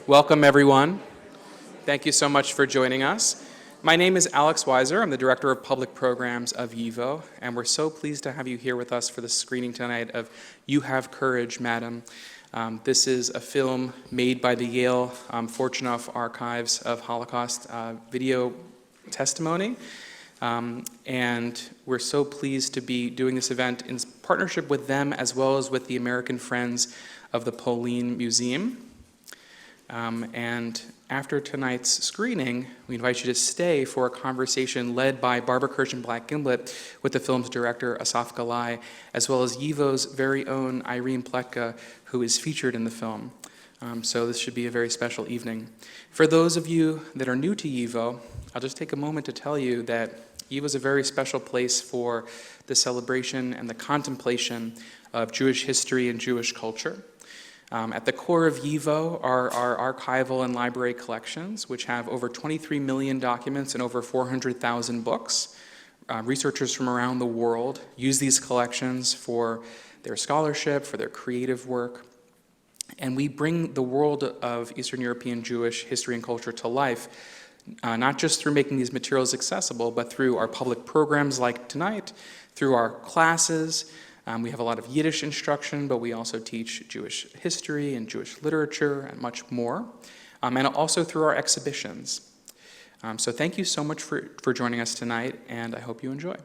Welcome, everyone. Thank you so much for joining us. My name is Alex Weiser. I'm the Director of Public Programs of YIVO, and we're so pleased to have you here with us for the screening tonight of You Have Courage, Madam. This is a film made by the Yale Fortunoff Archives of Holocaust Video Testimony. And we're so pleased to be doing this event in partnership with them as well as with the American Friends of the Polin Museum. And after tonight's screening, we invite you to stay for a conversation led by Barbara Kirshenblatt-Gimblett with the film's director, Asaf Galay, as well as YIVO's very own Irene Pletka, who is featured in the film. So this should be a very special evening. For those of you that are new to YIVO, I'll just take a moment to tell you that YIVO is a very special place for the celebration and the contemplation of Jewish history and Jewish culture. At the core of YIVO are our archival and library collections, which have over 23 million documents and over 400,000 books. Researchers from around the world use these collections for their scholarship, for their creative work. And we bring the world of Eastern European Jewish history and culture to life, not just through making these materials accessible, but through our public programs like tonight, through our classes. We have a lot of Yiddish instruction, but we also teach Jewish history and Jewish literature and much more, and also through our exhibitions. So thank you so much for joining us tonight, and I hope you enjoy.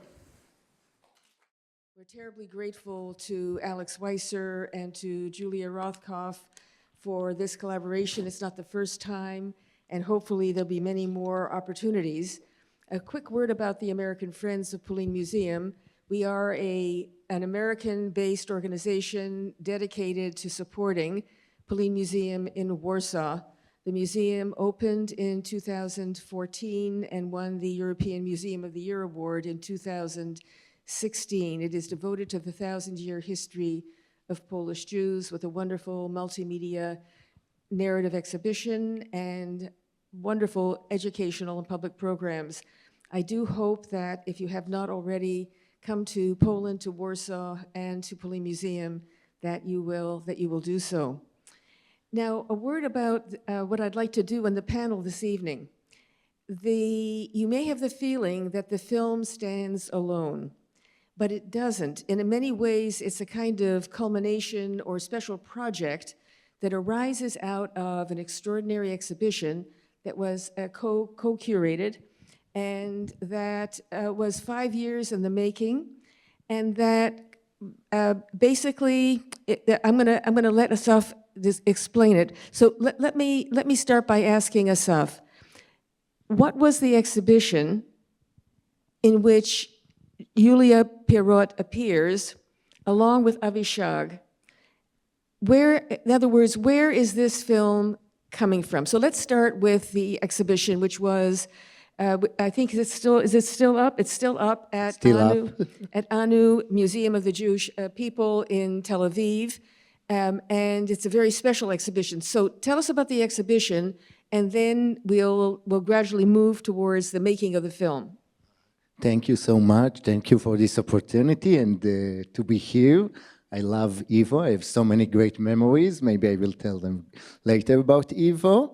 We're terribly grateful to Alex Weiser and to Julia Rothkopf for this collaboration. It's not the first time, and hopefully there'll be many more opportunities. A quick word about the American Friends of Polin Museum. We are an American-based organization dedicated to supporting Polin Museum in Warsaw. The museum opened in 2014 and won the European Museum of the Year Award in 2016. It is devoted to the 1,000-year history of Polish Jews with a wonderful multimedia narrative exhibition and wonderful educational and public programs. I do hope that if you have not already come to Poland, to Warsaw, and to Polin Museum, that you will do so. Now, a word about what I'd like to do in the panel this evening. You may have the feeling that the film stands alone, but it doesn't. And in many ways, it's a kind of culmination or special project that arises out of an extraordinary exhibition that was co-curated and that was 5 years in the making, and that basically, I'm gonna let Asaf just explain it. So let me start by asking Asaf, what was the exhibition in which Julia Pirotte appears along with Avishag? In other words, where is this film coming from? So let's start with the exhibition, which was I think is it still up? It's still up at Anu Museum of the Jewish People in Tel Aviv, and it's a very special exhibition. So tell us about the exhibition, and then we'll gradually move towards the making of the film. Thank you so much. Thank you for this opportunity and to be here. I love YIVO. I have so many great memories. Maybe I will tell them later about YIVO.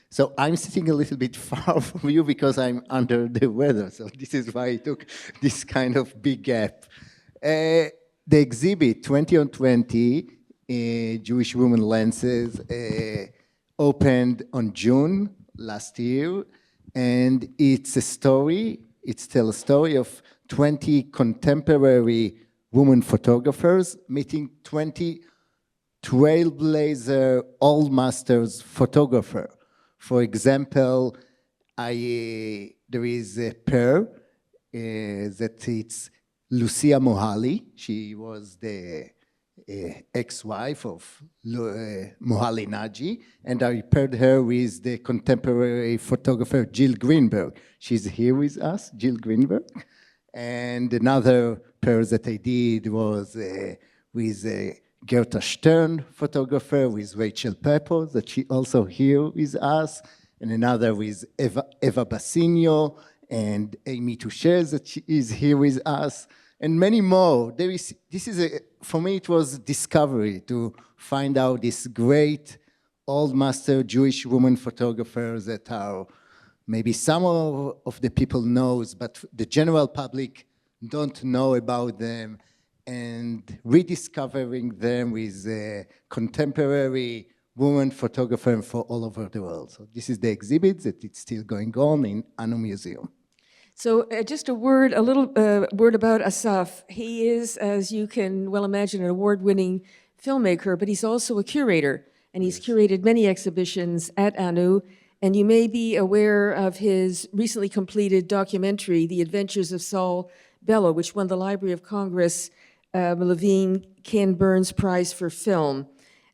So I'm sitting a little bit far from you because I'm under the weather. So this is why I took this kind of big gap. The exhibit 20 on 20, Jewish Women Lenses, opened on June last year. And it's a story, it tells a story of 20 contemporary women photographers meeting 20 trailblazer old masters photographer. For example, there is a pair that it's Lucia Mohali. She was the ex-wife of Mohali Naji, and I paired her with the contemporary photographer Jill Greenberg. She's here with us, Jill Greenberg. And another pair that I did was with Gerta Stern photographer, with Rachel Pepper, that she also here with us, and another with Eva Bassigno and Amy Touche that she is here with us, and many more. For me, it was discovery to find out this great old master Jewish woman photographers that are maybe some of the people knows, but the general public don't know about them, and rediscovering them with contemporary woman photographer for all over the world. So this is the exhibit that it's still going on in Anu Museum. So just a little word about Asaf. He is, as you can well imagine, an award-winning filmmaker, but he's also a curator, and he's curated many exhibitions at Anu, and you may be aware of his recently completed documentary, The Adventures of Saul Bellow, which won the Library of Congress Levine Ken Burns Prize for Film.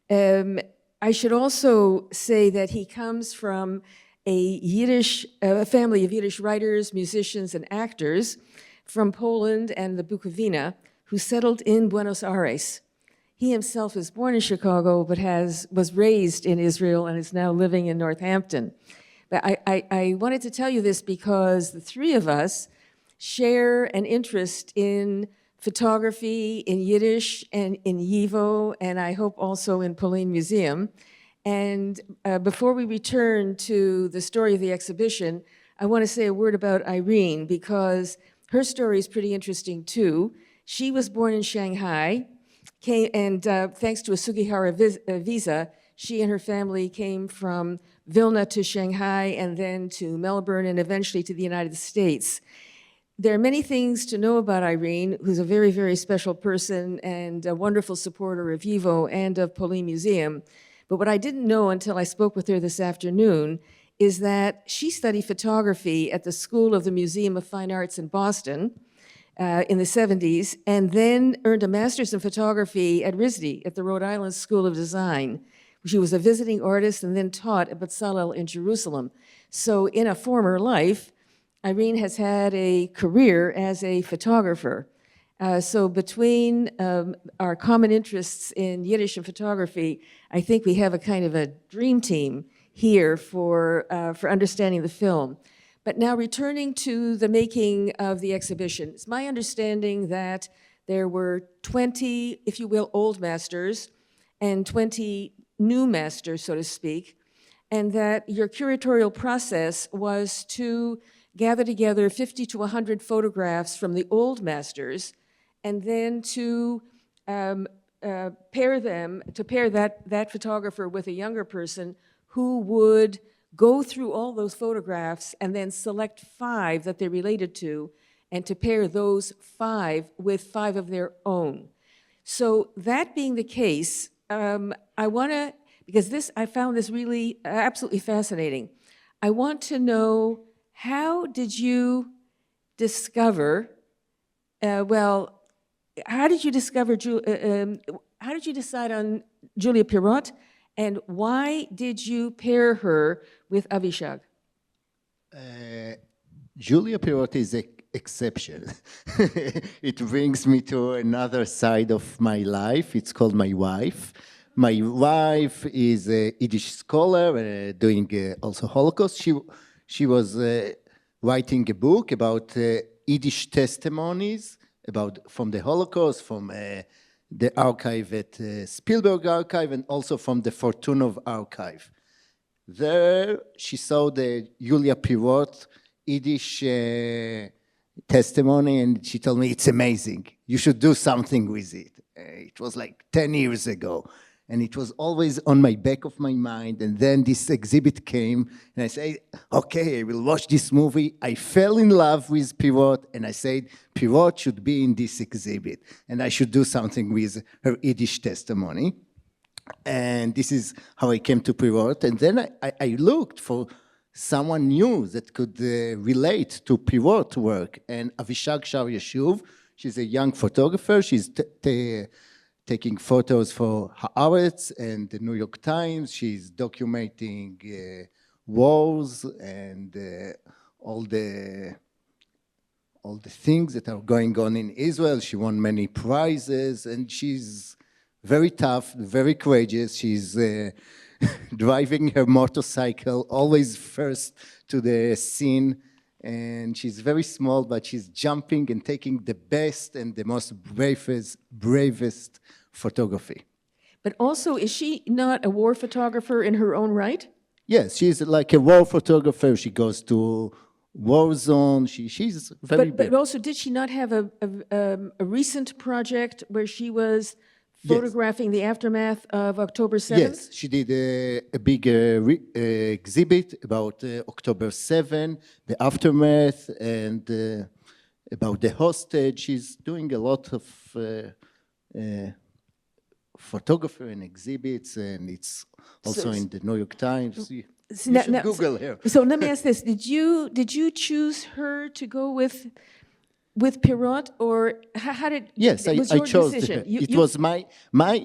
I should also say that he comes from a family of Yiddish writers, musicians, and actors from Poland and the Bukovina who settled in Buenos Aires. He himself was born in Chicago, but was raised in Israel and is now living in Northampton. But I wanted to tell you this because the three of us share an interest in photography, in Yiddish, and in YIVO, and I hope also in Polin Museum. And before we return to the story of the exhibition, I want to say a word about Irene, because her story is pretty interesting too. She was born in Shanghai, and thanks to a Sugihara visa, she and her family came from Vilna to Shanghai and then to Melbourne and eventually to the United States. There are many things to know about Irene, who's a very, very special person and a wonderful supporter of YIVO and of Polin Museum. But what I didn't know until I spoke with her this afternoon is that she studied photography at the School of the Museum of Fine Arts in Boston in the 70s, and then earned a master's in photography at RISD, at the Rhode Island School of Design. She was a visiting artist and then taught at Bezalel in Jerusalem. So in a former life, Irene has had a career as a photographer. So between our common interests in Yiddish and photography, I think we have a kind of a dream team here for understanding the film. But now returning to the making of the exhibition, it's my understanding that there were 20, if you will, old masters and 20 new masters, so to speak, and that your curatorial process was to gather together 50 to 100 photographs from the old masters and then to pair that photographer with a younger person who would go through all those photographs and then select 5 that they're related to, and to pair those 5 with 5 of their own. So that being the case, I want to, because I found this really absolutely fascinating. I want to know, how did you discover, how did you decide on Julia Pirotte, and why did you pair her with Avishag? Julia Pirotte is an exception. It brings me to another side of my life. It's called my wife. My wife is a Yiddish scholar, doing also Holocaust. She was writing a book about Yiddish testimonies from the Holocaust, from the archive at Spielberg Archive, and also from the Fortunoff Archive. There, she saw the Julia Pirotte Yiddish testimony, and she told me, it's amazing. You should do something with it. It was like 10 years ago, and it was always on my back of my mind. And then this exhibit came, and I said, okay, I will watch this movie. I fell in love with Pirotte, and I said, Pirotte should be in this exhibit, and I should do something with her Yiddish testimony. And this is how I came to Pirotte. And then I looked for someone new that could relate to Pirotte's work. And Avishag Shaar-Yashuv, she's a young photographer. She's taking photos for Haaretz and the New York Times. She's documenting wars and all the things that are going on in Israel. She won many prizes, and she's very tough, very courageous. She's driving her motorcycle, always first to the scene, and she's very small, but she's jumping and taking the best and the most bravest photography. But also, is she not a war photographer in her own right? Yes, she's like a war photographer. She goes to war zone. She's very But big. also, did she not have a recent project where she was photographing the aftermath of October 7th? Yes, she did a big exhibit about October 7, the aftermath, and about the hostage. She's doing a lot of photography and exhibits, and it's also in the New York Times. You should Google her. So let me ask this: Did you choose her to go with Pirotte, or how did? Yes, it was I your chose decision. her. It was my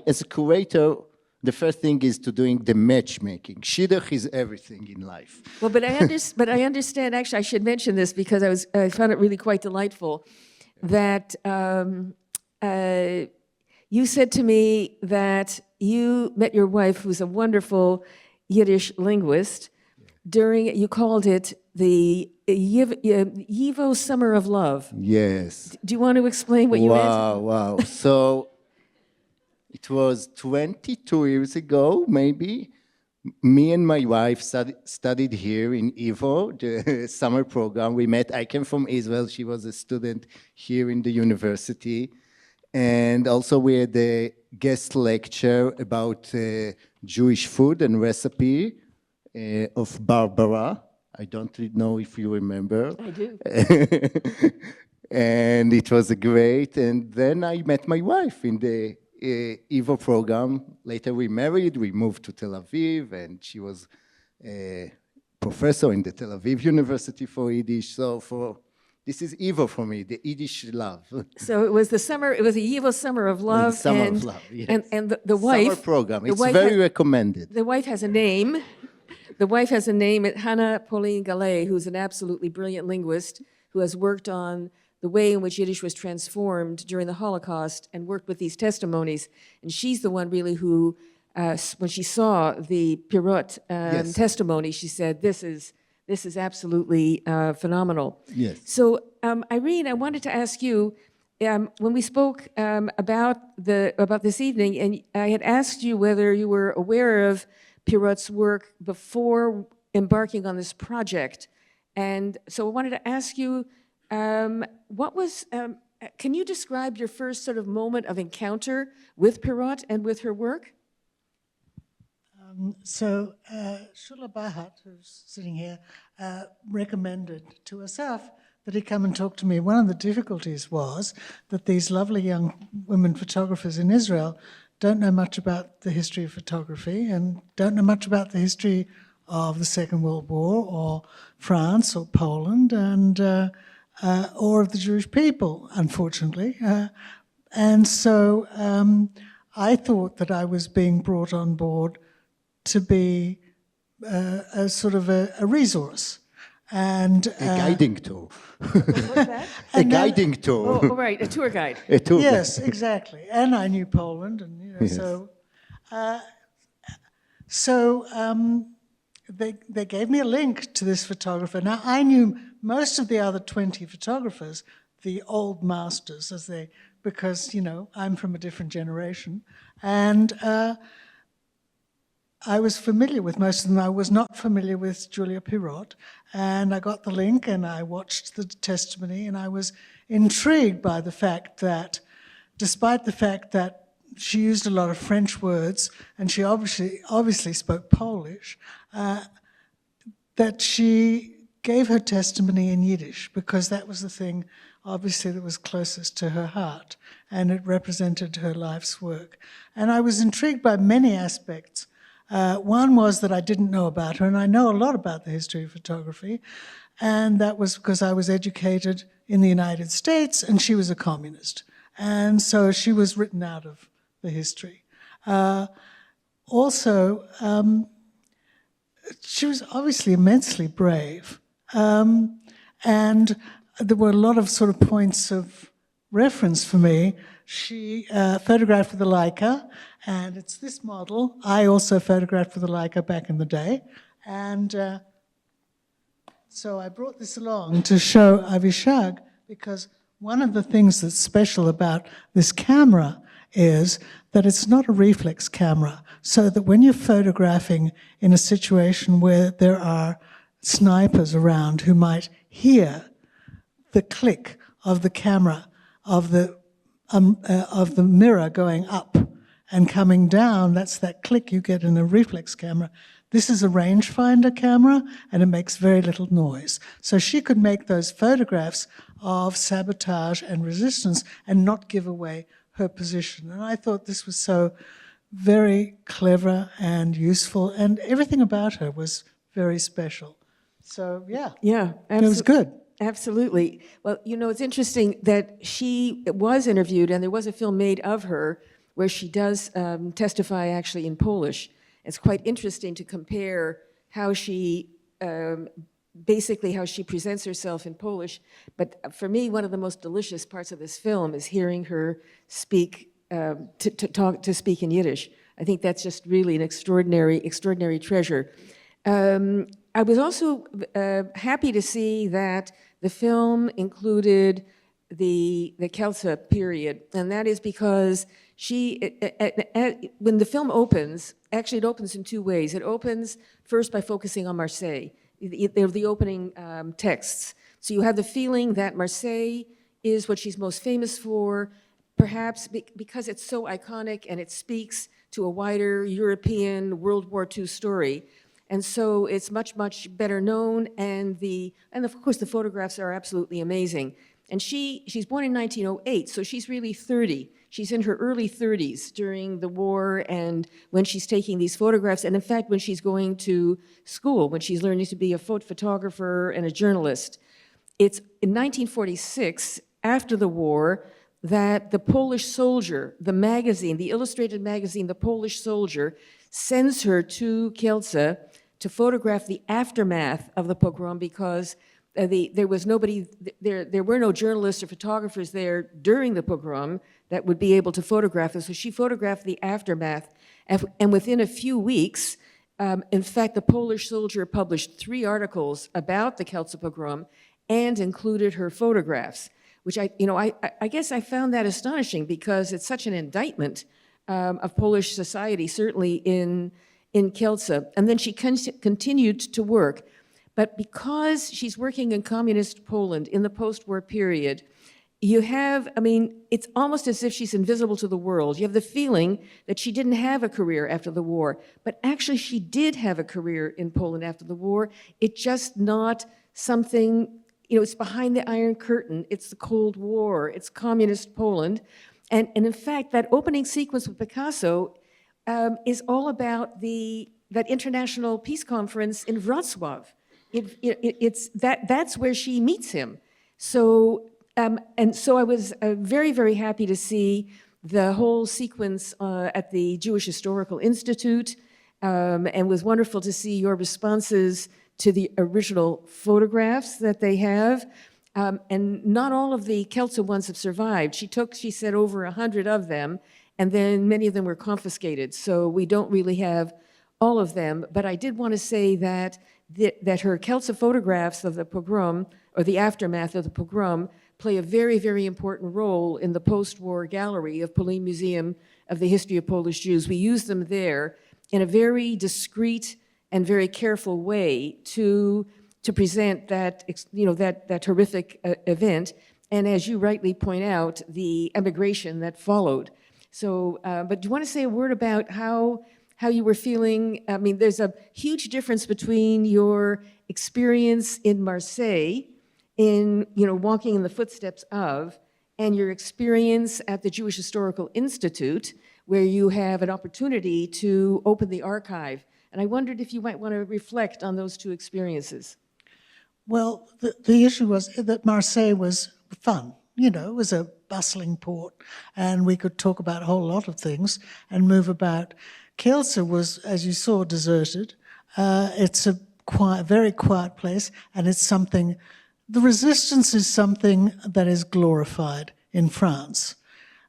as a curator. The first thing is to doing the matchmaking. Shidduch is everything in life. Well, but I understand. Actually, I should mention this because I found it really quite delightful that you said to me that you met your wife, who's a wonderful Yiddish linguist. You called it the Yivo Summer of Love. Yes. Do you want to explain what you meant? Wow. So it was 22 years ago, maybe. Me and my wife studied here in Ivo, the summer program. We met. I came from Israel. She was a student here in the university. And also we had a guest lecture about Jewish food and recipe of Barbara. I don't know if you remember. I do. And it was great. And then I met my wife in the Ivo program. Later we married, we moved to Tel Aviv, and she was a professor in the Tel Aviv University for Yiddish. So this is Ivo for me, the Yiddish love. So it was the Yivo Summer of Love. Summer of Love, yes. And the wife. Summer program, it's very recommended. The wife has a name. The wife has a name, Hannah Pauline Galay, who's an absolutely brilliant linguist who has worked on the way in which Yiddish was transformed during the Holocaust and worked with these testimonies. And she's the one really who, when she saw the Pirotte testimony, she said, this is absolutely phenomenal. Yes. So, Irene, I wanted to ask you, when we spoke about this evening, and I had asked you whether you were aware of Pirotte's work before embarking on this project. And so I wanted to ask you, can you describe your first sort of moment of encounter with Pirotte and with her work? Shula Bahat, who's sitting here, recommended to Asaf that he come and talk to me. One of the difficulties was that these lovely young women photographers in Israel don't know much about the history of photography and don't know much about the history of the Second World War or France or Poland and or of the Jewish people, unfortunately. And so I thought that I was being brought on board to be a sort of a resource. And a guiding tour. What's that? A guiding tour. Oh, right, a tour guide. A tour yes, exactly. And I knew Poland, and Yes. They gave me a link to this photographer. Now I knew most of the other 20 photographers, the old masters, because I'm from a different generation, and I was familiar with most of them. I was not familiar with Julia Pirotte, and I got the link and I watched the testimony, and I was intrigued by the fact that, despite the fact that she used a lot of French words and she obviously spoke Polish, that she gave her testimony in Yiddish, because that was the thing, obviously, that was closest to her heart, and it represented her life's work. And I was intrigued by many aspects. One was that I didn't know about her, and I know a lot about the history of photography, and that was because I was educated in the United States, and she was a communist. And so she was written out of the history. She was obviously immensely brave, and there were a lot of sort of points of reference for me. She photographed with a Leica, and it's this model. I also photographed with a Leica back in the day, and so I brought this along to show Avishag, because one of the things that's special about this camera is that it's not a reflex camera, so that when you're photographing in a situation where there are snipers around who might hear the click of the camera, of the mirror going up and coming down, that's that click you get in a reflex camera. This is a rangefinder camera, and it makes very little noise. So she could make those photographs of sabotage and resistance and not give away her position. And I thought this was so very clever and useful, and everything about her was very special. So, yeah, Yeah, it was good. Absolutely. Well, you know, it's interesting that she was interviewed, and there was a film made of her where she does testify actually in Polish. It's quite interesting to compare how she, basically how she presents herself in Polish. But for me, one of the most delicious parts of this film is hearing her speak, to speak in Yiddish. I think that's just really an extraordinary treasure. I was also happy to see that the film included the Kelsa period, and that is because when the film opens, actually it opens in two ways. It opens first by focusing on Marseille. They're the opening texts. So you have the feeling that Marseille is what she's most famous for, perhaps because it's so iconic and it speaks to a wider European World War II story. And so it's much, much better known, and of course the photographs are absolutely amazing. And she's born in 1908, so she's really 30. She's in her early 30s during the war and when she's taking these photographs, and in fact when she's going to school, when she's learning to be a photographer and a journalist. It's in 1946, after the war, that the Polish Soldier, the magazine, the illustrated magazine, the Polish Soldier, sends her to Kielce to photograph the aftermath of the pogrom, because there were no journalists or photographers there during the pogrom that would be able to photograph it. So she photographed the aftermath, and within a few weeks, in fact, the Polish Soldier published 3 articles about the Kielce pogrom and included her photographs, which I guess I found that astonishing, because it's such an indictment of Polish society, certainly in Kielce. And then she continued to work. But because she's working in communist Poland in the post-war period, you have, it's almost as if she's invisible to the world. You have the feeling that she didn't have a career after the war, but actually she did have a career in Poland after the war. It's just not something, it's behind the Iron Curtain. It's the Cold War. It's communist Poland. And in fact, that opening sequence with Picasso is all about that international peace conference in Wrocław. That's where she meets him. So I was very, very happy to see the whole sequence at the Jewish Historical Institute, and was wonderful to see your responses to the original photographs that they have. And not all of the Kielce ones have survived. She said, over 100 of them, and then many of them were confiscated. So we don't really have all of them. But I did want to say that her Kielce photographs of the pogrom, or the aftermath of the pogrom, play a very, very important role in the post-war gallery of Polin Museum of the History of Polish Jews. We use them there in a very discreet and very careful way to present that horrific event, and as you rightly point out, the emigration that followed. So, but do you want to say a word about how you were feeling? There's a huge difference between your experience in Marseille, in walking in the footsteps of, and your experience at the Jewish Historical Institute, where you have an opportunity to open the archive. And I wondered if you might want to reflect on those two experiences. Well, the issue was that Marseille was fun. It was a bustling port, and we could talk about a whole lot of things and move about. Kielce was, as you saw, deserted. It's a very quiet place, and it's something, the resistance is something that is glorified in France.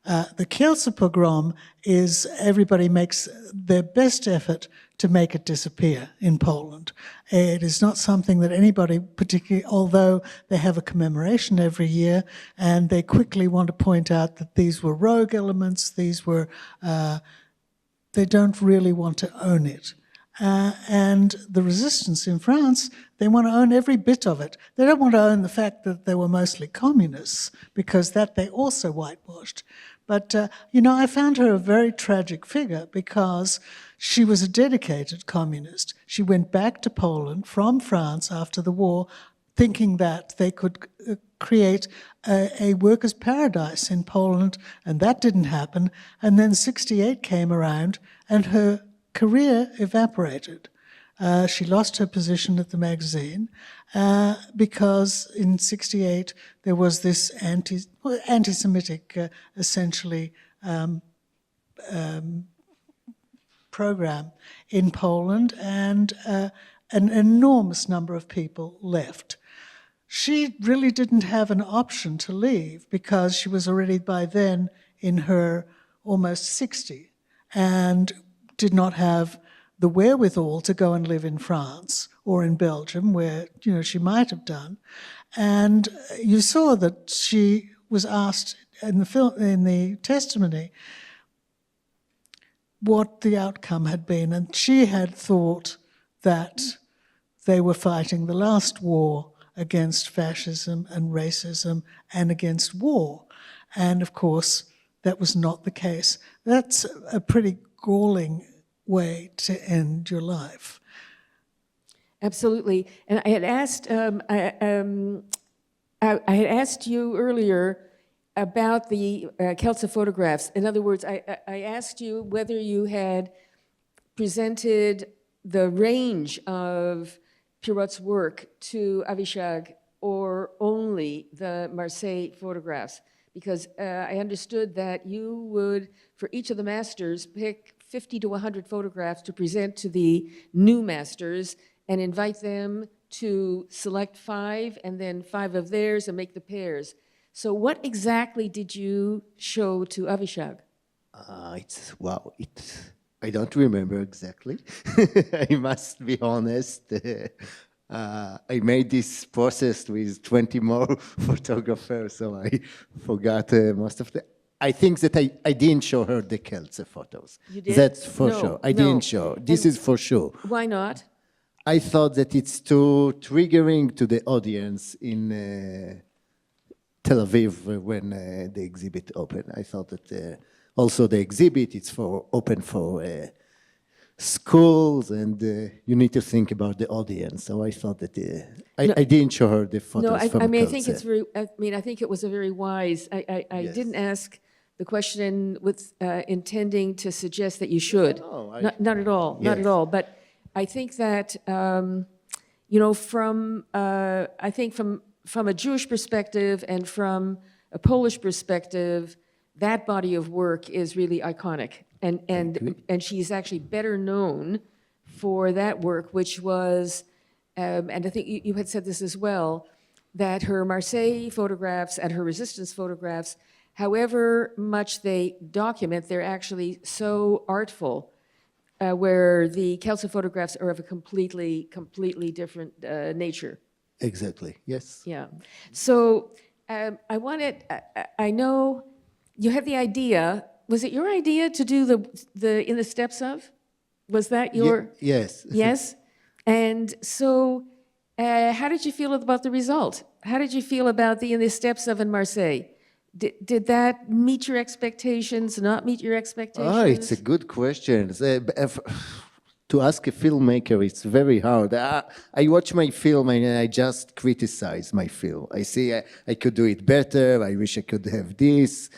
The Kielce pogrom is, everybody makes their best effort to make it disappear in Poland. It is not something that anybody particularly, although they have a commemoration every year, and they quickly want to point out that these were rogue elements, these were, they don't really want to own it. And the resistance in France, they want to own every bit of it. They don't want to own the fact that they were mostly communists, because that they also whitewashed. But, you know, I found her a very tragic figure because she was a dedicated communist. She went back to Poland from France after the war, thinking that they could create a workers' paradise in Poland, and that didn't happen. And then '68 came around, and her career evaporated. She lost her position at the magazine because in '68 there was this anti-Semitic, essentially, program in Poland, and an enormous number of people left. She really didn't have an option to leave because she was already by then in her almost 60 and did not have the wherewithal to go and live in France or in Belgium, where, you know, she might have done. And you saw that she was asked in the testimony what the outcome had been, and she had thought that they were fighting the last war against fascism and racism and against war. And of course, that was not the case. That's a pretty galling way to end your life. Absolutely. And I had asked, I had asked you earlier about the Kelsa photographs. In other words, I asked you whether you had presented the range of Pirotte's work to Avishag or only the Marseille photographs, because I understood that you would, for each of the masters, pick 50 to 100 photographs to present to the new masters and invite them to select 5 and then 5 of theirs and make the pairs. So what exactly did you show to Avishag? I don't remember exactly. I must be honest. I made this process with 20 more photographers, so I forgot most of the. I think that I didn't show her the Kelsa photos. You did? That's for No, sure. I no. didn't show. This is for sure. Why not? I thought that it's too triggering to the audience in Tel Aviv when the exhibit opened. I thought that also the exhibit it's open for schools, and you need to think about the audience. So I thought that I didn't show her the photos. No, from I mean, I Kelsa. think it's very. I mean, I think it was a very wise. I Yes. didn't ask the question with intending to suggest that you should. No, Not at all. Not at Yes. all. But I think that you know, from I think from a Jewish perspective and from a Polish perspective, that body of work is really iconic, and she's actually better known for that work, which was, and I think you had said this as well, that her Marseille photographs and her resistance photographs, however much they document, they're actually so artful, where the Kelsa photographs are of a completely different nature. Exactly. Yes. Yeah. So I know you had the idea. Was it your idea to do the In the Steps of? Was that your? Yes. Yes. And so, how did you feel about the result? How did you feel about the In the Steps of in Marseille? Did that meet your expectations? Not meet your expectations? Oh, it's a good question. To ask a filmmaker, it's very hard. I watch my film and I just criticize my film. I say I could do it better. I wish I could have this.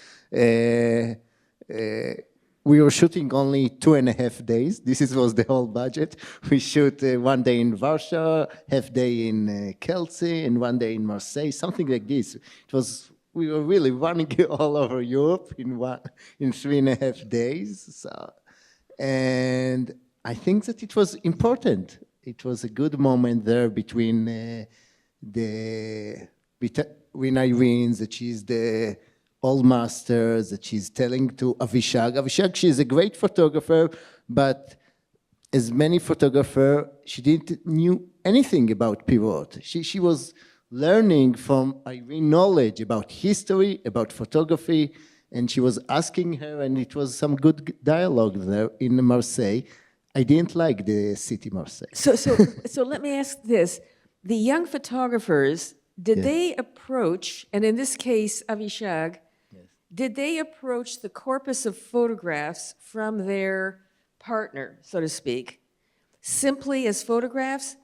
We were shooting only 2.5 days. This was the whole budget. We shoot 1 day in Warsaw, half day in Kelsa, and 1 day in Marseille, something like this. We were really running all over Europe in 3.5 days. So, and I think that it was important. It was a good moment there between Irene, that she's the old master, that she's telling to Avishag. Avishag, she's a great photographer, but as many photographers, she didn't knew anything about Pirotte. She was learning from Irene knowledge about history, about photography, and she was asking her, and it was some good dialogue there in Marseille. I didn't like the city Marseille. So let me ask this. The young photographers, did they approach, and in this case, Avishag, did they approach the corpus of photographs from their partner, so to speak, simply as photographs?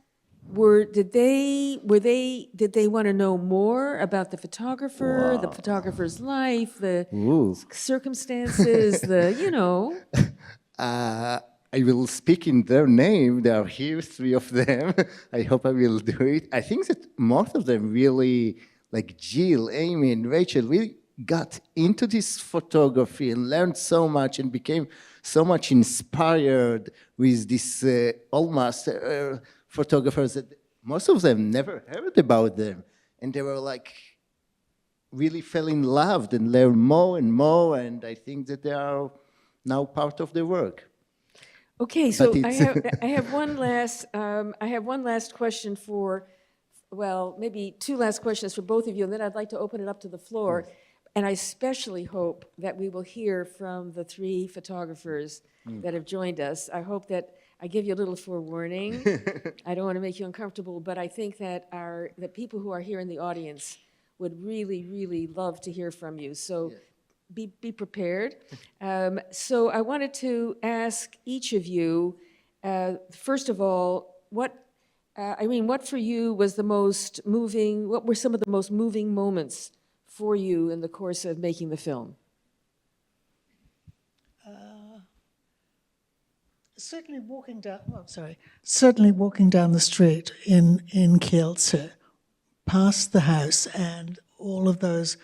Did they want to know more about the photographer, the photographer's life, the circumstances, I will speak in their name. There are here 3 of them. I hope I will do it. I think that most of them really, like Jill, Amy, and Rachel, really got into this photography and learned so much and became so much inspired with this old master photographers that most of them never heard about them. And they were like, really fell in love and learned more and more. And I think that they are now part of the work. Okay, so I have one last question for, well, maybe 2 last questions for both of you, and then I'd like to open it up to the floor. And I especially hope that we will hear from the 3 photographers that have joined us. I hope that I give you a little forewarning. I don't want to make you uncomfortable, but I think that the people who are here in the audience would really, really love to hear from you. So be prepared. So I wanted to ask each of you, first of all, Irene, what for you was the most moving, what were some of the most moving moments for you in the course of making the film? Certainly walking down the street in Kielce, past the house and all of those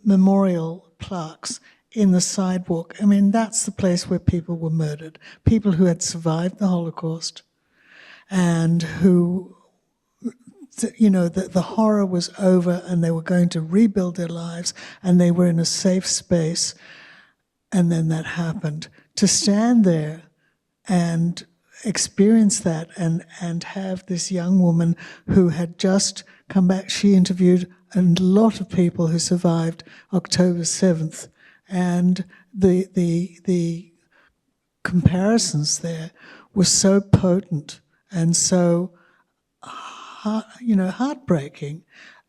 memorial plaques in the sidewalk. I mean, that's the place where people were murdered. People who had survived the Holocaust and who, the horror was over and they were going to rebuild their lives and they were in a safe space. And then that happened. To stand there and experience that and have this young woman who had just come back, she interviewed a lot of people who survived October 7th. And the comparisons there were so potent and so heartbreaking.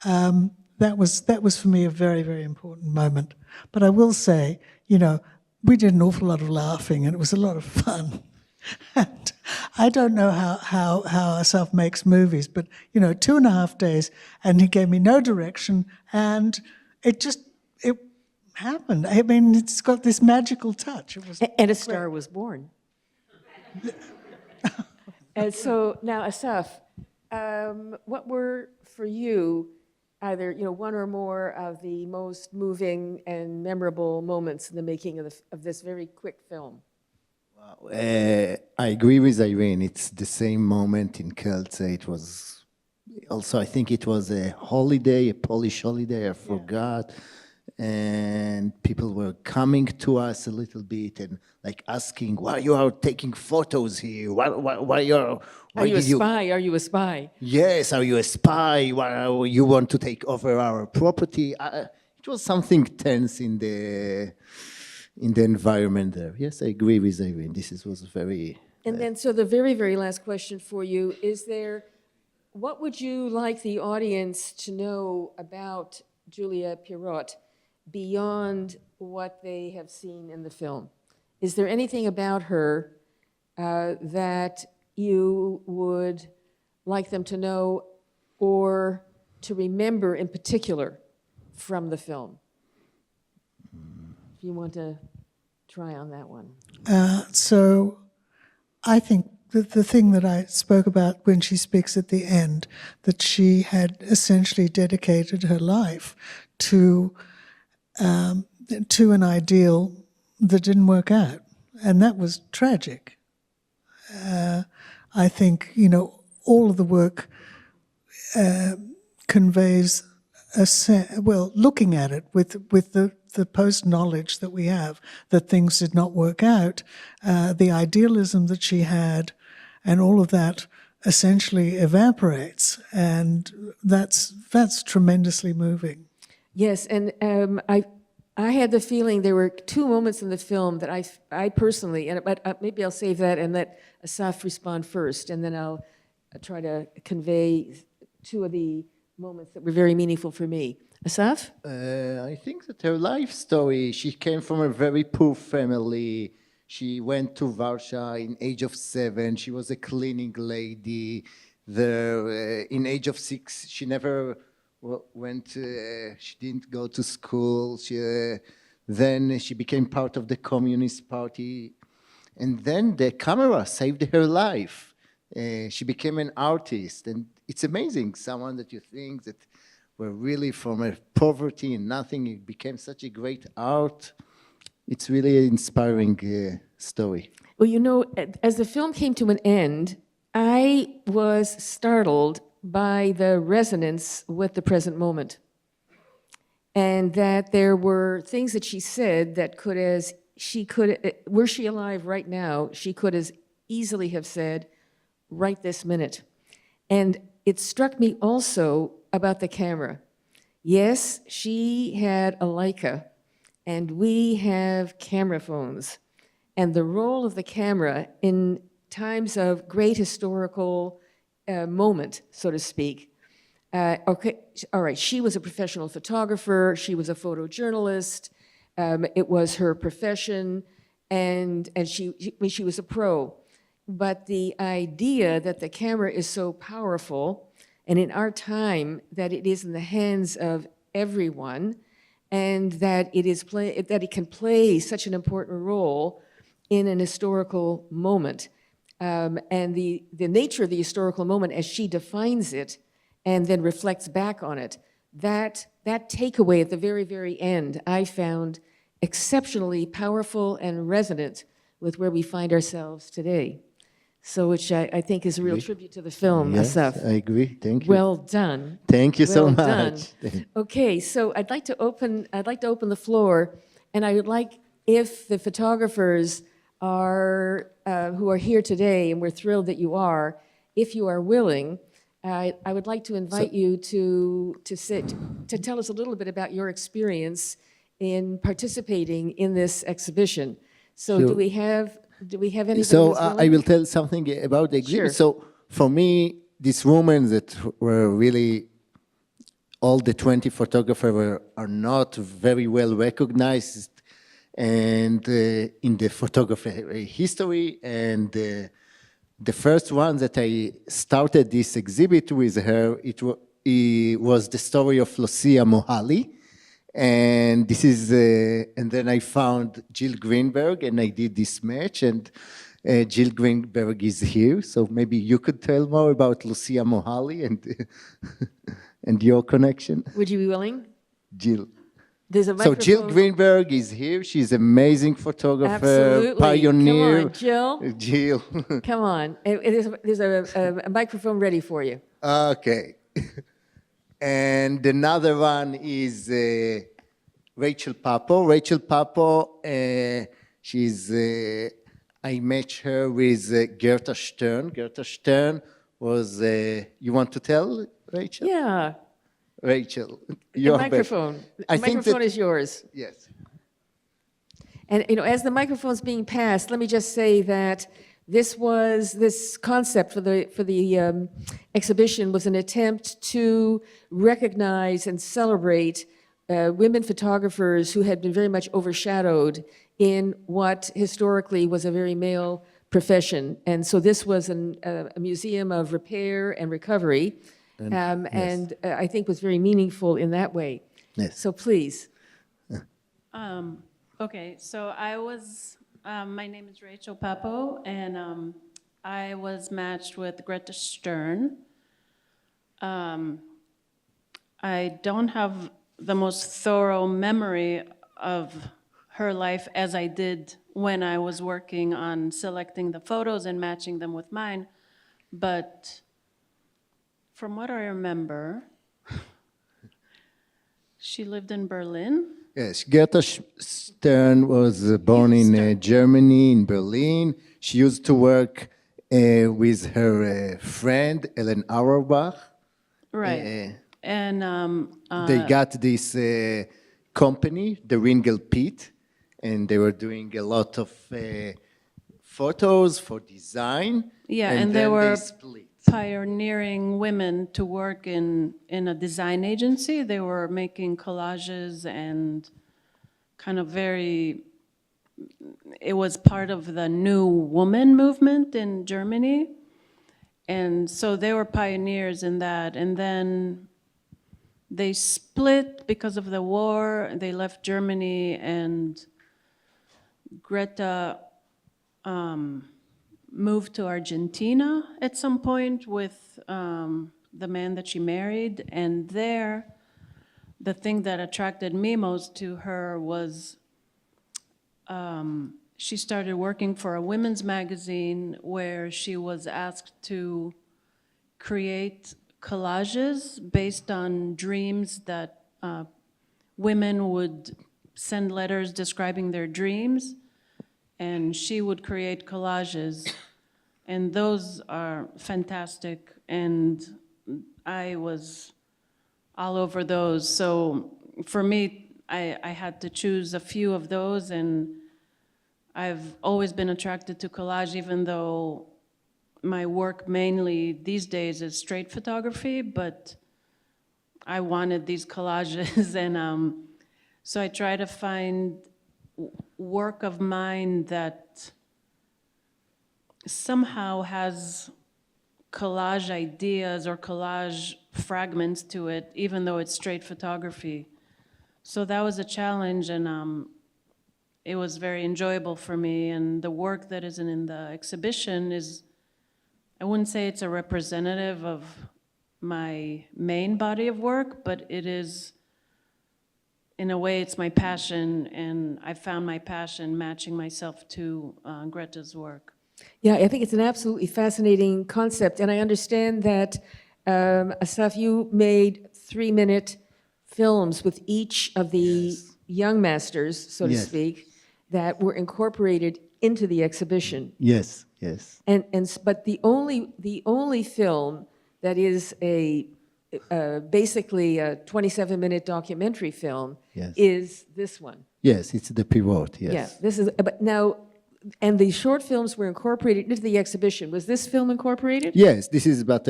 That was for me a very, very important moment. But I will say, we did an awful lot of laughing and it was a lot of fun. And I don't know how Asaf makes movies, but 2.5 days, and he gave me no direction, and it happened. I mean, it's got this magical touch. It was and a star was born. And so now, Asaf, what were for you either one or more of the most moving and memorable moments in the making of this very quick film? I agree with Irene. It's the same moment in Kielce. It was also, I think it was a holiday, a Polish holiday, I forgot. And people were coming to us a little bit and like asking, why you are taking photos here? Why are you a spy? Are you a spy? Yes, are you a spy? Why you want to take over our property? It was something tense in the environment there. Yes, I agree with Irene. This was very... And then, so the very, very last question for you, what would you like the audience to know about Julia Pirotte beyond what they have seen in the film? Is there anything about her that you would like them to know or to remember in particular from the film? If you want to try on that one. So I think the thing that I spoke about when she speaks at the end, that she had essentially dedicated her life to an ideal that didn't work out. And that was tragic. I think, all of the work conveys looking at it with the post-knowledge that we have that things did not work out, the idealism that she had and all of that essentially evaporates. And that's tremendously moving. Yes, and I had the feeling there were two moments in the film that I personally, but maybe I'll save that and let Asaf respond first, and then I'll try to convey two of the moments that were very meaningful for me. Asaf? I think that her life story, she came from a very poor family. She went to Warsaw in age of 7. She was a cleaning lady. There, in age of 6, she never went, she didn't go to school. Then she became part of the Communist Party. And then the camera saved her life. She became an artist. And it's amazing, someone that you think that were really from a poverty and nothing, it became such a great art. It's really an inspiring story. Well, you know, as the film came to an end, I was startled by the resonance with the present moment. And that there were things that she said that could, as she could, were she alive right now, she could as easily have said, right this minute. And it struck me also about the camera. Yes, she had a Leica, and we have camera phones. And the role of the camera in times of great historical moment, so to speak. Okay, all right, she was a professional photographer, she was a photojournalist, it was her profession, and she was a pro. But the idea that the camera is so powerful, and in our time, that it is in the hands of everyone, and that it can play such an important role in an historical moment. And the nature of the historical moment as she defines it and then reflects back on it, that takeaway at the very, very end, I found exceptionally powerful and resonant with where we find ourselves today. So which I think is a real tribute to the film, Yes, Asaf. I agree. Thank you. Well done. Thank you so Well much. done. Okay, so I'd like to open the floor, and I would like, if the photographers are who are here today, and we're thrilled that you are, if you are willing, I would like to invite you to tell us a little bit about your experience in participating in this exhibition. So Sure. do we have anybody So who's willing? I will tell something about the exhibit. Sure. So for me, these women that were really, all the 20 photographers are not very well recognized and in the photography history. And the first one that I started this exhibit with her, it was the story of Lucia Mohali. And this is, and then I found Jill Greenberg, and I did this match, and Jill Greenberg is here, so maybe you could tell more about Lucia Mohali and and your connection. Would you be willing? Jill. There's a So microphone. Jill Greenberg is here. She's an amazing photographer, Absolutely. pioneer. Come on, Jill. Jill. Come on. There's a microphone ready for you. Okay. And another one is Rachel Papo. Rachel Papo, she's, I matched her with Gerta Stern. Gerta Stern was, you want to tell, Rachel? Yeah. Rachel, The your microphone. The microphone is yours. Yes. And as the microphone's being passed, let me just say that this concept for the exhibition was an attempt to recognize and celebrate women photographers who had been very much overshadowed in what historically was a very male profession. And so this was a museum of repair and recovery, and I think was very meaningful in that way. Yes. So please. Okay, so I was, my name is Rachel Papo, and I was matched with Greta Stern. I don't have the most thorough memory of her life as I did when I was working on selecting the photos and matching them with mine, but from what I remember, She lived in Berlin. Yes, Goethe Stern was born in Germany, in Berlin. She used to work with her friend, Ellen Auerbach. Right. And They got this company, the Ringel Pit, and they were doing a lot of photos for design. yeah, and and they then were split. pioneering women to work in a design agency. They were making collages and kind of it was part of the new woman movement in Germany. And so they were pioneers in that. And then they split because of the war. They left Germany, and Greta moved to Argentina at some point with the man that she married. And there, the thing that attracted me most to her was she started working for a women's magazine where she was asked to create collages based on dreams that women would send letters describing their dreams, and she would create collages, and those are fantastic, and I was all over those. So for me, I had to choose a few of those, and I've always been attracted to collage, even though my work mainly these days is straight photography, but I wanted these collages, and so I try to find work of mine that somehow has collage ideas or collage fragments to it, even though it's straight photography. So that was a challenge, and it was very enjoyable for me. And the work that is in the exhibition is, I wouldn't say it's a representative of my main body of work, but it is, in a way, it's my passion, and I found my passion matching myself to Greta's work. Yeah, I think it's an absolutely fascinating concept, and I understand that, Asaf, you made 3-minute films with each of the young masters, so to Yes. speak, that were incorporated into the exhibition. Yes, yes. But the only film that is basically a 27-minute documentary film Yes. is this one. Yes, it's the Pirotte, yes. Yeah, this is, but now, and the short films were incorporated into the exhibition. Was this film incorporated? Yes, this is but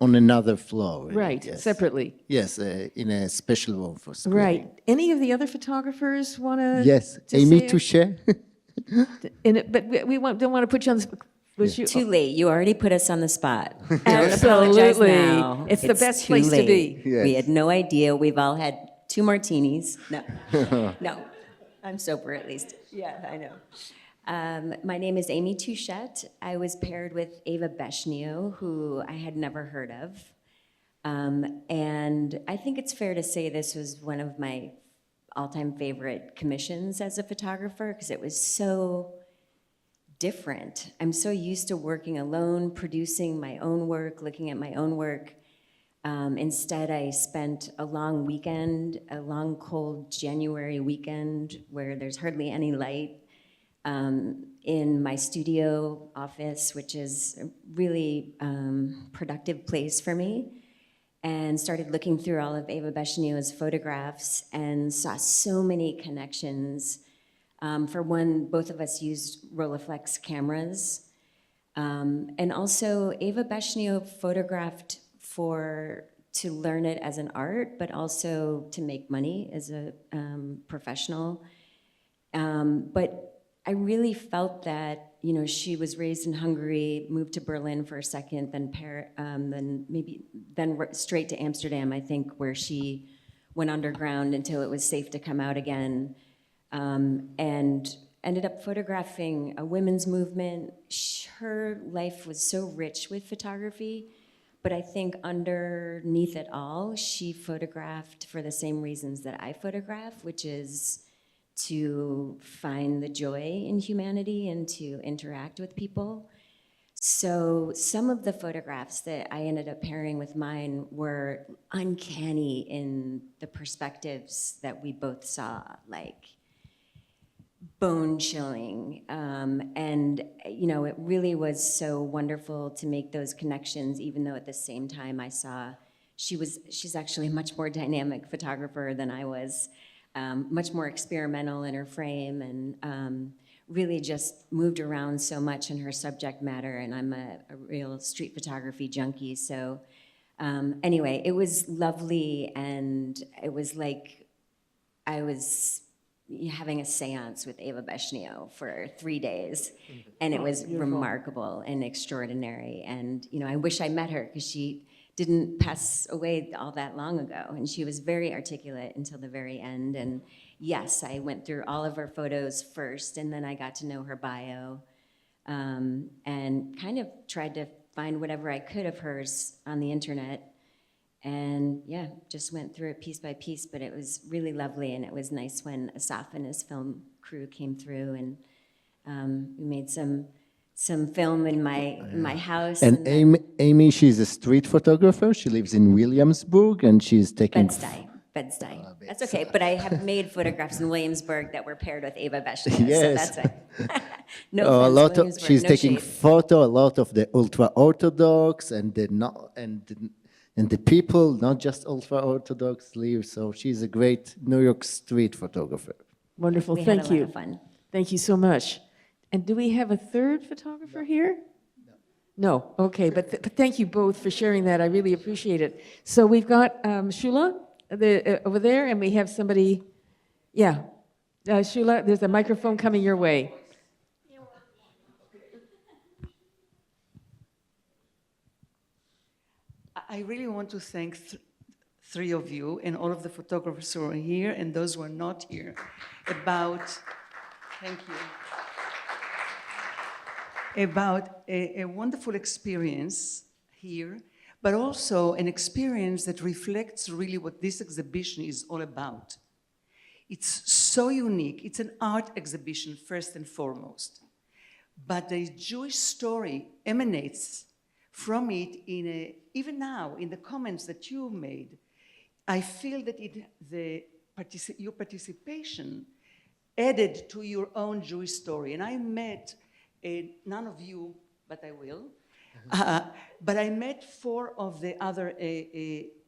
on another floor. Really, Right, yes. separately. Yes, in a special room for screening. Right. Any of the other photographers want to? Yes, Amy Touche. But we don't want to put you on the spot. Was you? Too late. You already put us on the spot. Don't apologize Absolutely. now. It's the best too place to late. be. Yes. We had no idea. We've all had 2 martinis. No, no. I'm sober at least. Yeah, I know. My name is Amy Touchette. I was paired with Ava Beshnio, who I had never heard of. And I think it's fair to say this was one of my all-time favorite commissions as a photographer, because it was so different. I'm so used to working alone, producing my own work, looking at my own work. Instead, I spent a long weekend, a long, cold January weekend where there's hardly any light, in my studio office, which is a really productive place for me, and started looking through all of Ava Beshnio's photographs and saw so many connections. For one, both of us used Rolleiflex cameras. And also, Ava Beshnio photographed to learn it as an art, but also to make money as a professional. But I really felt that, you know, she was raised in Hungary, moved to Berlin for a second, then straight to Amsterdam, I think, where she went underground until it was safe to come out again, and ended up photographing a women's movement. Her life was so rich with photography, but I think underneath it all, she photographed for the same reasons that I photograph, which is to find the joy in humanity and to interact with people. So some of the photographs that I ended up pairing with mine were uncanny in the perspectives that we both saw, like bone chilling. And, you know, it really was so wonderful to make those connections, even though at the same time I saw she's actually a much more dynamic photographer than I was, much more experimental in her frame, and really just moved around so much in her subject matter, and I'm a real street photography junkie, so anyway, it was lovely, and it was like I was having a seance with Eva Beshnio for 3 days, and it was remarkable and extraordinary, and you know, I wish I met her, because she didn't pass away all that long ago, and she was very articulate until the very end. And yes, I went through all of her photos first, and then I got to know her bio, and kind of tried to find whatever I could of hers on the internet, and yeah, just went through it piece by piece. But it was really lovely, and it was nice when Asaf and his film crew came through, and we made some film in my house. And Amy, she's a street photographer. She lives in Williamsburg, and she's taking... Bed-Stuy. That's okay, but I have made photographs in Williamsburg that were paired with Eva Beshnio, Yes. so that's it. No offense, Williamsburg, she's no taking shade. a lot of the ultra-Orthodox and the people, not just ultra-Orthodox, live. So she's a great New York street photographer. Wonderful, We had thank a lot you. of fun. Thank you so much. And do we have a third photographer here? No, okay, but thank you both for sharing that. I really appreciate it. So we've got Shula over there, and we have somebody, yeah. Shula, there's a microphone coming your way. I really want to thank three of you and all of the photographers who are here and those who are not here thank you, about a wonderful experience here, but also an experience that reflects really what this exhibition is all about. It's so unique. It's an art exhibition first and foremost, but the Jewish story emanates from it even now in the comments that you made. I feel that your participation added to your own Jewish story. And I met none of you, but I will. But I met 4 of the other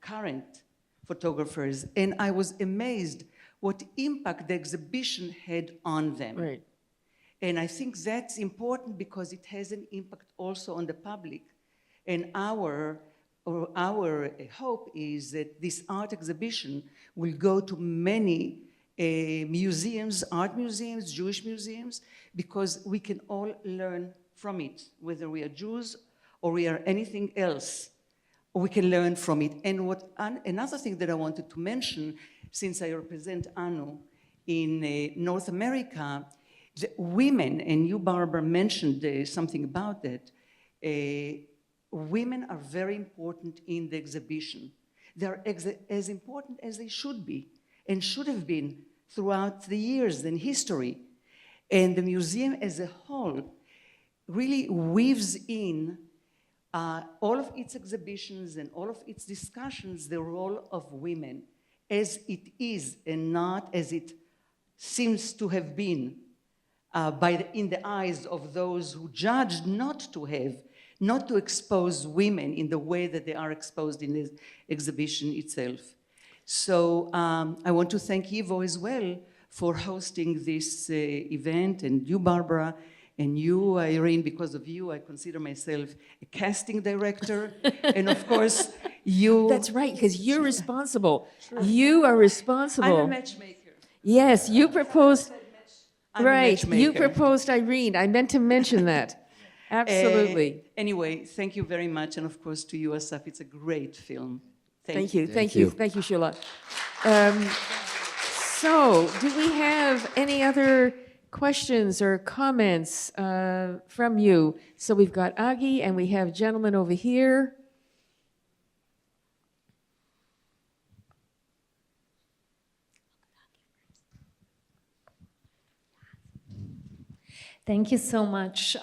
current photographers, and I was amazed what impact the exhibition had on them. Right. And I think that's important because it has an impact also on the public. And our hope is that this art exhibition will go to many museums, art museums, Jewish museums, because we can all learn from it, whether we are Jews or we are anything else, we can learn from it. And another thing that I wanted to mention, since I represent ANU in North America, the women, and you, Barbara, mentioned something about that, women are very important in the exhibition. They're as important as they should be and should have been throughout the years in history. And the museum as a whole really weaves in all of its exhibitions and all of its discussions the role of women as it is and not as it seems to have been in the eyes of those who judged not to expose women in the way that they are exposed in the exhibition itself. So I want to thank Ivo as well for hosting this event, and you, Barbara, and you, Irene. Because of you, I consider myself a casting director. And of course, you... That's right, because you're responsible. You are responsible. I'm a matchmaker. Yes, you proposed, I'm a right, you matchmaker. proposed Irene. I meant to mention that. Absolutely. Anyway, thank you very much. And of course, to you, Asaf, it's a great film. Thank you, Shula. So, do we have any other questions or comments from you? So we've got Agi, and we have a gentleman over here. Thank you so much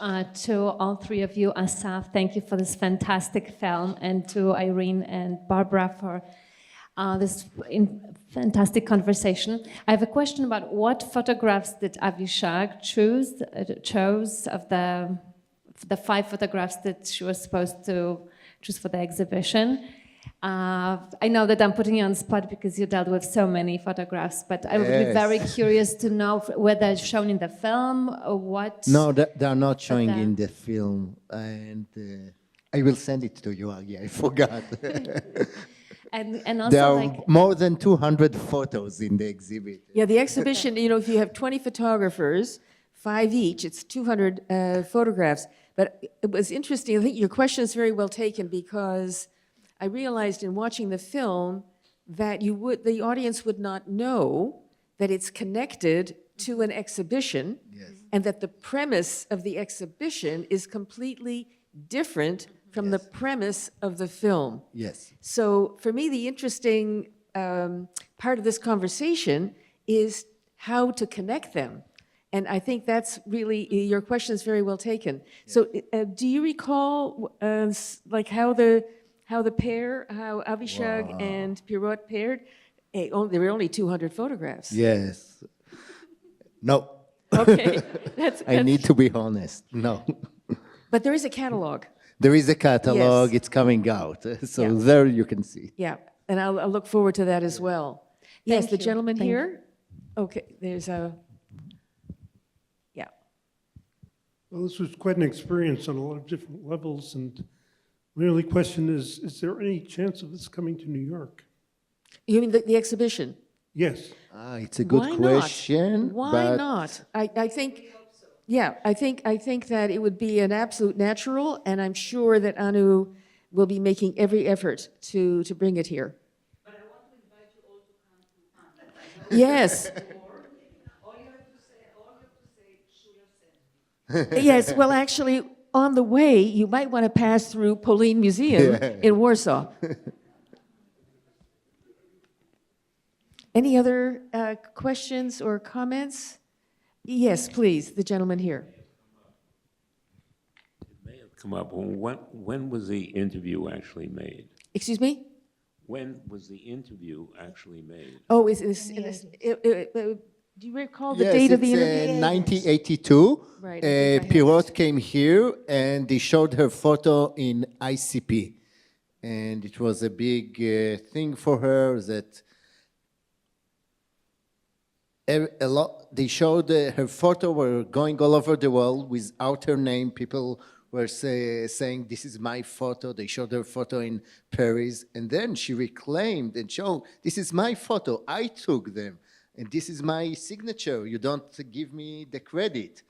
to all three of you. Asaf, thank you for this fantastic film, and to Irene and Barbara for this fantastic conversation. I have a question about what photographs did Avishag chose of the 5 photographs that she was supposed to choose for the exhibition. I know that I'm putting you on the spot because you dealt with so many photographs, but I would be very curious to know whether it's shown in the film or what. No, they are not showing in the film, and I will send it to you. I forgot. And also, There are like, more than 200 photos in the exhibit. Yeah, the exhibition, you know, if you have 20 photographers, 5 each, it's 200 photographs. But it was interesting, I think your question is very well taken, because I realized in watching the film that the audience would not know that it's connected to an exhibition, and that the premise of the exhibition is completely different from the premise of the film. Yes. So for me, the interesting part of this conversation is how to connect them. And I think that's really, your question is very well taken. So do you recall like how the pair, how Avishag and Pirotte paired? There were only 200 photographs. Yes. No. Okay. I need to be honest. No. But there is a catalog. There is a catalog. Yes. It's coming out. So Yeah. there you can see. Yeah, and I'll look forward to that as well. Yes, the you. gentleman Thank here? Okay, there's a, yeah. Well, this was quite an experience on a lot of different levels, and my only question is there any chance of this coming to New York? You mean the exhibition? Yes. It's a good Why not? question. Why but not? I think, yeah, I think that it would be an absolute natural, and I'm sure that Anu will be making every effort to bring it here. But I want to invite you all to come to Anu. Yes. All you have to say, Yes, well, actually, on the way, you might want to pass through Polin Museum in Warsaw. Any other questions or comments? Yes, please, the gentleman here. It may have come up. When was the interview actually made? Excuse me? When was the interview actually made? Oh, do you recall the date of the interview? 1982. Right, I think I have Pirotte came here and they showed her photo in ICP. And it was a big thing for her that they showed her photo were going all over the world without her name. People were saying, this is my photo. They showed her photo in Paris. And then she reclaimed and showed, this is my photo. I took them. And this is my signature. You don't give me the credit.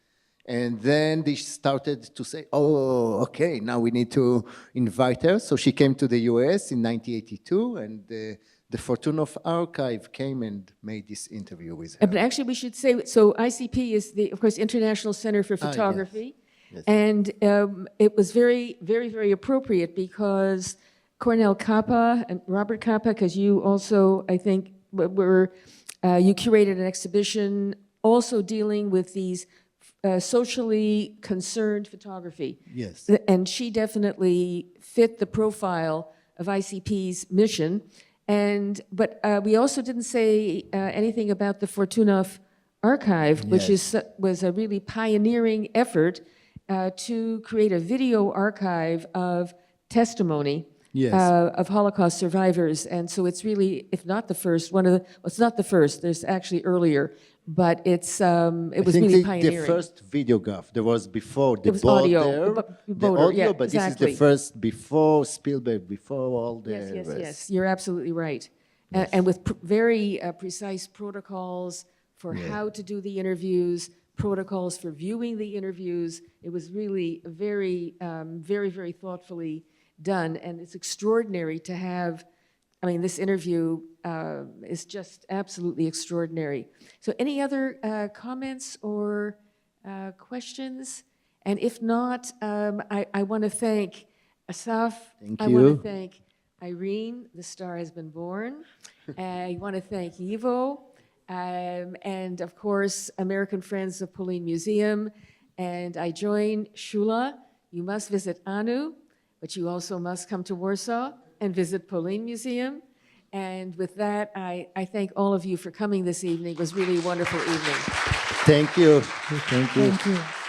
And then they started to say, oh, okay, now we need to invite her. So she came to the US in 1982, and the Fortunoff Archive came and made this interview with her. But actually, we should say, so ICP is the, of course, International Center for Photography. Yes. And it was very, very, very appropriate because Cornel Kappa and Robert Kappa, because you also, I think, you curated an exhibition also dealing with these socially concerned photography. Yes. And she definitely fit the profile of ICP's mission. But we also didn't say anything about the Fortunoff Archive, which was a really pioneering effort to create a video archive of testimony of Holocaust survivors. And so it's really, if not the first, it's not the first, there's actually earlier, but it was really pioneering. The first videograph, there was before the was audio, the audio, yeah, but exactly. this is the first before Spielberg, before all the rest. Yes, you're absolutely right. And with very precise protocols for how to do the interviews, protocols for viewing the interviews. It was really very, very thoughtfully done. And it's extraordinary to have, I mean, this interview is just absolutely extraordinary. So any other comments or questions? And if not, I want to thank Asaf. Thank I want you. to thank Irene, the star has been born. I want to thank Yivo, and of course, American Friends of Polin Museum, And I join Shula. You must visit Anu, but you also must come to Warsaw and visit Polin Museum. And with that, I thank all of you for coming this evening. It was really a wonderful evening. Thank you. Thank you. Thank you.